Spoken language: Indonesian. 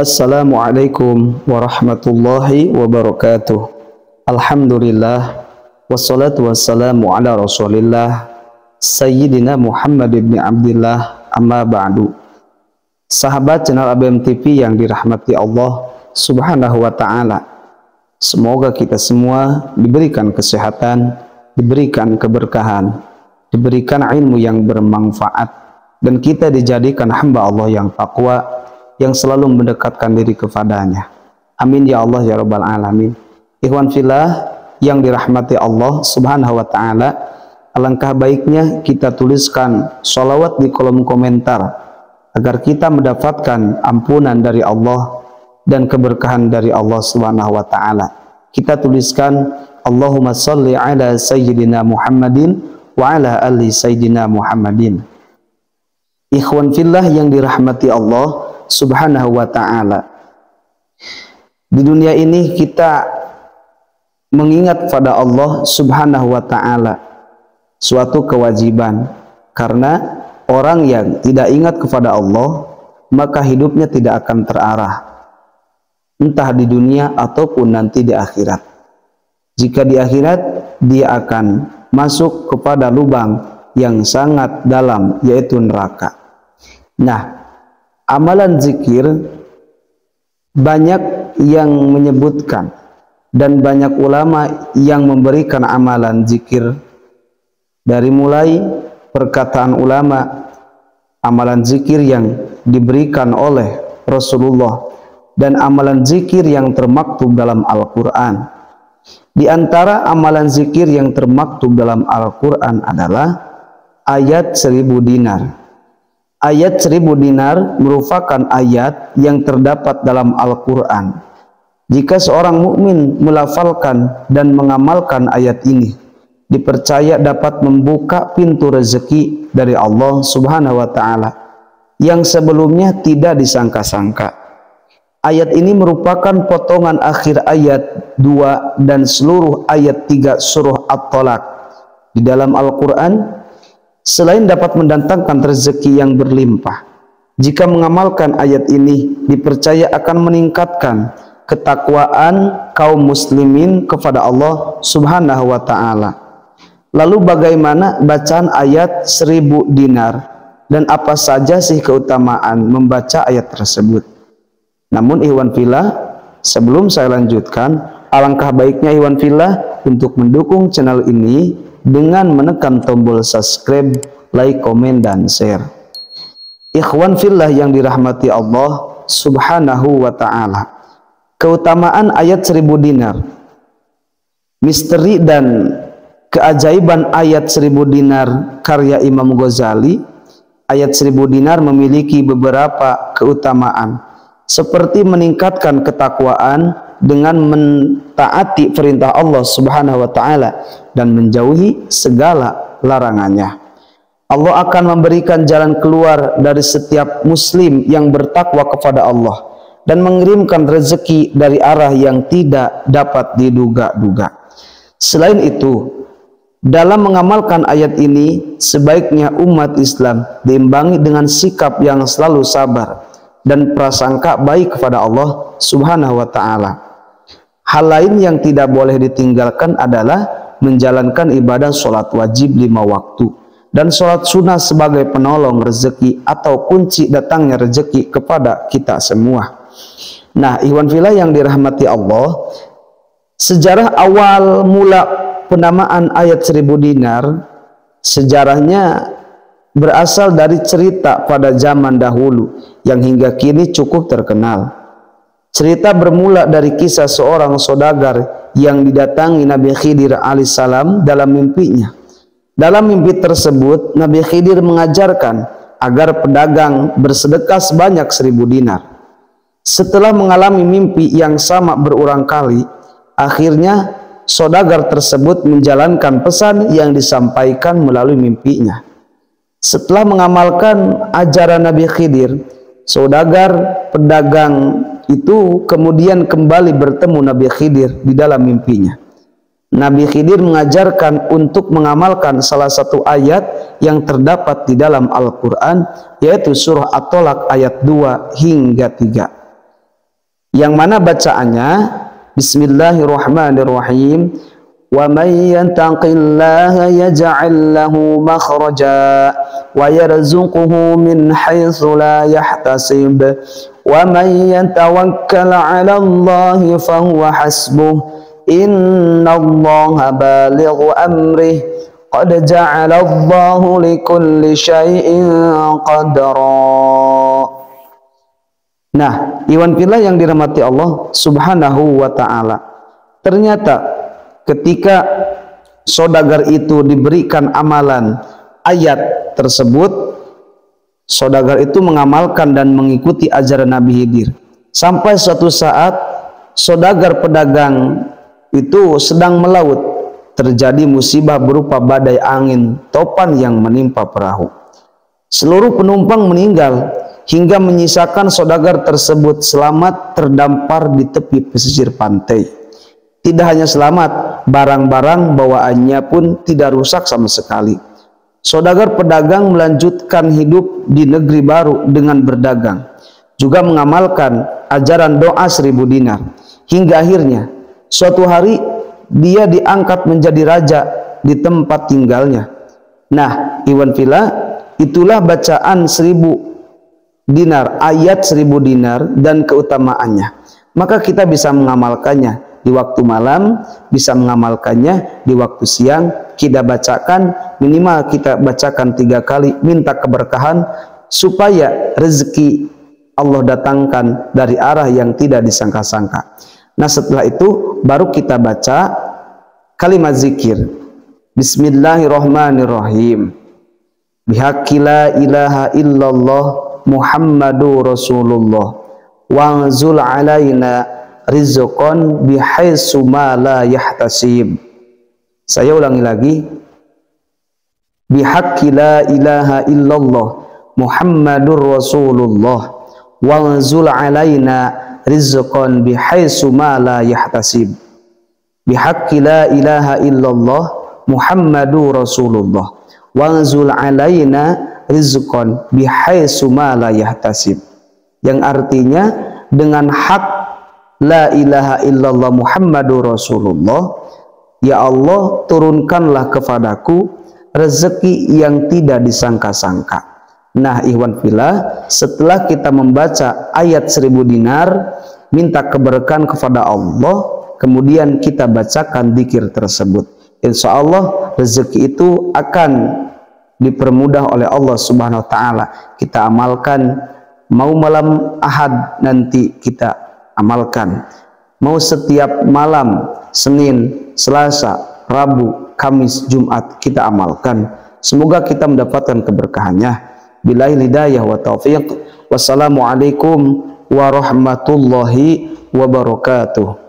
Assalamualaikum warahmatullahi wabarakatuh. Alhamdulillah, wassalatu wassalamu ala rasulillah Sayyidina Muhammad ibn Abdillah, amma ba'du. Sahabat channel ABM TV yang dirahmati Allah subhanahu wa ta'ala, semoga kita semua diberikan kesehatan, diberikan keberkahan, diberikan ilmu yang bermanfaat, dan kita dijadikan hamba Allah yang takwa, yang selalu mendekatkan diri kepadanya. Amin ya Allah ya rabbal alamin. Ikhwan fillah yang dirahmati Allah subhanahu wa ta'ala, alangkah baiknya kita tuliskan sholawat di kolom komentar agar kita mendapatkan ampunan dari Allah dan keberkahan dari Allah subhanahu wa ta'ala. Kita tuliskan Allahumma salli ala sayyidina Muhammadin wa ala ali sayyidina Muhammadin. Ikhwan fillah yang dirahmati Allah subhanahu wa ta'ala, di dunia ini kita mengingat pada Allah subhanahu wa ta'ala suatu kewajiban, karena orang yang tidak ingat kepada Allah maka hidupnya tidak akan terarah, entah di dunia ataupun nanti di akhirat. Jika di akhirat dia akan masuk kepada lubang yang sangat dalam, yaitu neraka. Nah, amalan zikir banyak yang menyebutkan dan banyak ulama yang memberikan amalan zikir, dari mulai perkataan ulama, amalan zikir yang diberikan oleh Rasulullah, dan amalan zikir yang termaktub dalam Al-Quran. Di antara amalan zikir yang termaktub dalam Al-Quran adalah ayat 1000 dinar. Ayat 1000 dinar merupakan ayat yang terdapat dalam Al-Quran. Jika seorang mukmin melafalkan dan mengamalkan ayat ini, dipercaya dapat membuka pintu rezeki dari Allah subhanahu wa ta'ala yang sebelumnya tidak disangka-sangka. Ayat ini merupakan potongan akhir ayat 2 dan seluruh ayat 3 surah At-Talaq di dalam Al-Quran. Selain dapat mendatangkan rezeki yang berlimpah, jika mengamalkan ayat ini dipercaya akan meningkatkan ketakwaan kaum muslimin kepada Allah subhanahu wa ta'ala. Lalu bagaimana bacaan ayat 1000 dinar, dan apa saja sih keutamaan membaca ayat tersebut? Namun ikhwan fillah, sebelum saya lanjutkan, alangkah baiknya ikhwan fillah untuk mendukung channel ini dengan menekan tombol subscribe, like, komen, dan share. Ikhwan fillah yang dirahmati Allah subhanahu wa ta'ala, keutamaan ayat 1000 dinar, misteri dan keajaiban ayat 1000 dinar karya Imam Ghazali. Ayat 1000 dinar memiliki beberapa keutamaan, seperti meningkatkan ketakwaan dengan mentaati perintah Allah subhanahu wa ta'ala dan menjauhi segala larangannya. Allah akan memberikan jalan keluar dari setiap muslim yang bertakwa kepada Allah dan mengirimkan rezeki dari arah yang tidak dapat diduga-duga. Selain itu, dalam mengamalkan ayat ini, sebaiknya umat Islam diimbangi dengan sikap yang selalu sabar dan prasangka baik kepada Allah subhanahu wa ta'ala. Hal lain yang tidak boleh ditinggalkan adalah menjalankan ibadah sholat wajib 5 waktu dan sholat sunnah sebagai penolong rezeki atau kunci datangnya rezeki kepada kita semua. Nah, ikhwan fillah yang dirahmati Allah, sejarah awal mula penamaan ayat 1000 dinar, sejarahnya berasal dari cerita pada zaman dahulu yang hingga kini cukup terkenal. Cerita bermula dari kisah seorang saudagar yang didatangi Nabi Khidir alaihissalam dalam mimpinya. Dalam mimpi tersebut, Nabi Khidir mengajarkan agar pedagang bersedekah sebanyak 1000 dinar. Setelah mengalami mimpi yang sama berulang kali, akhirnya saudagar tersebut menjalankan pesan yang disampaikan melalui mimpinya. Setelah mengamalkan ajaran Nabi Khidir, saudagar pedagang itu kemudian kembali bertemu Nabi Khidir di dalam mimpinya. Nabi Khidir mengajarkan untuk mengamalkan salah satu ayat yang terdapat di dalam Al-Quran, yaitu surah At-Talaq ayat 2 hingga 3. yang mana bacaannya Bismillahirrahmanirrahim. Wa may yattaqillaha yaj'al lahu makhraja wa yarzuquhu min haitsu la yahtasib wa may yatawakkal 'ala Allahi fahuwa hasbuh innallaha balighu amrih qad ja'ala Allahu likulli syai'in qadara. Nah, iwan fillah yang dirahmati Allah Subhanahu wa ta'ala, ternyata ketika saudagar itu diberikan amalan ayat tersebut, saudagar itu mengamalkan dan mengikuti ajaran Nabi Khidir. Sampai suatu saat saudagar pedagang itu sedang melaut, terjadi musibah berupa badai angin topan yang menimpa perahu. Seluruh penumpang meninggal hingga menyisakan saudagar tersebut selamat terdampar di tepi pesisir pantai. Tidak hanya selamat, barang-barang bawaannya pun tidak rusak sama sekali. Saudagar pedagang melanjutkan hidup di negeri baru dengan berdagang, juga mengamalkan ajaran doa 1000 dinar, hingga akhirnya suatu hari dia diangkat menjadi raja di tempat tinggalnya. Nah, iwan fillah, itulah bacaan 1000 dinar, ayat 1000 dinar dan keutamaannya. Maka kita bisa mengamalkannya di waktu malam, bisa mengamalkannya di waktu siang. Kita bacakan, minimal kita bacakan 3 kali, minta keberkahan supaya rezeki Allah datangkan dari arah yang tidak disangka-sangka. Nah, setelah itu baru kita baca kalimat zikir Bismillahirrahmanirrahim. Bihaqqi la ilaha illallah Muhammadur Rasulullah wanzul alaina rizqan bihaitsu ma la yahtasib. Saya ulangi lagi. Bihaqqi la ilaha illallah Muhammadur Rasulullah wanzul alaina rizqan bihaitsu ma la yahtasib. Bihaqqi la ilaha illallah Muhammadur Rasulullah wanzul alaina rizqan bihaitsu ma la yahtasib. Yang artinya, dengan hak la ilaha illallah Muhammadur Rasulullah, ya Allah, turunkanlah kepadaku rezeki yang tidak disangka-sangka. Nah, ikhwan fillah, setelah kita membaca ayat 1000 dinar, minta keberkahan kepada Allah, kemudian kita bacakan zikir tersebut, insya Allah rezeki itu akan dipermudah oleh Allah Subhanahu wa ta'ala. Kita amalkan, mau malam Ahad nanti kita amalkan, mau setiap malam Senin, Selasa, Rabu, Kamis, Jumat kita amalkan. Semoga kita mendapatkan keberkahannya. Billahi hidayah wa taufiq. Wassalamualaikum warahmatullahi wabarakatuh.